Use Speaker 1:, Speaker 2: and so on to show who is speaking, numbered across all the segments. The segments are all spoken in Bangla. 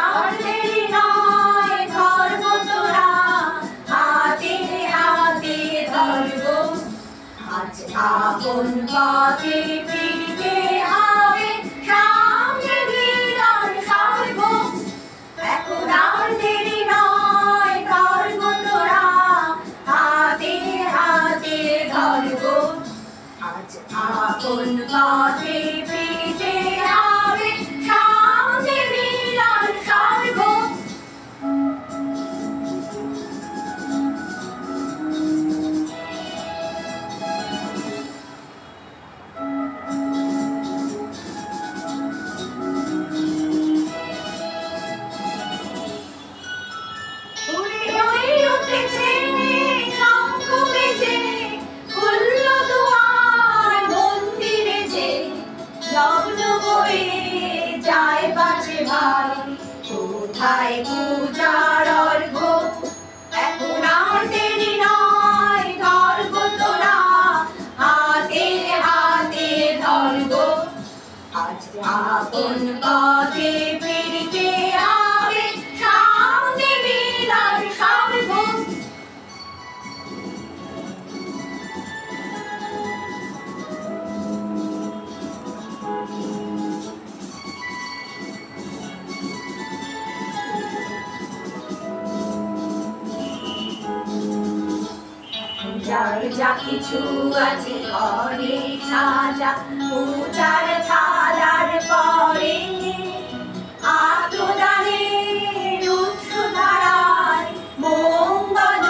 Speaker 1: আর দেরি নয়, ধরবো তোরা হাতে হাতে ধরবো। আজ আপন পথে ফিরতে হবে, সামনে মিলন সর্ব। এখন আর দেরি নয়, ধরবো তোরা হাতে হাতে ধরবো। আজ আপন পথে ফিরতে হবে, সামনে মিলন সর্ব। কোথায় পূজার অর্ঘ্য? এখন আর দেরি নয়, ধরবো তোরা হাতে হাতে ধরবো। আজ আপন পথে ফিরতে হবে, সামনে মিলন সর্ব। যার যা কিছু আছে ঘরে সাজা, পূজার থালার পরে আত্মদানের উৎস ধারায় মঙ্গল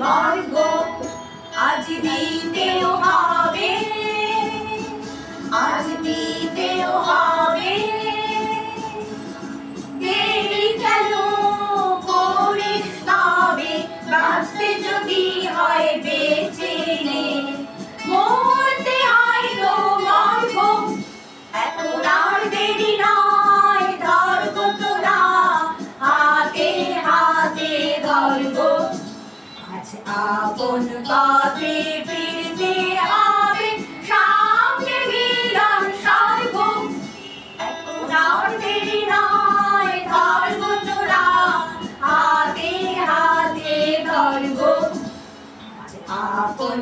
Speaker 1: ভর্গ। আজ দিতেও হবে, আজ দিতেও হবে। দেরি কেন করিস তবে, বাঁচতে যদি হয় বেঁচে নে, মরতে হয় তো মরব। এখন আর দেরি নয়, ধরবো তোরা হাতে হাতে ধরবো। আজ আপন পথে ফিরতে হবে, সামনে মিলন সর্ব। এখন আর দেরি নয়, ধরবো তোরা হাতে হাতে ধরবো। আজ আপন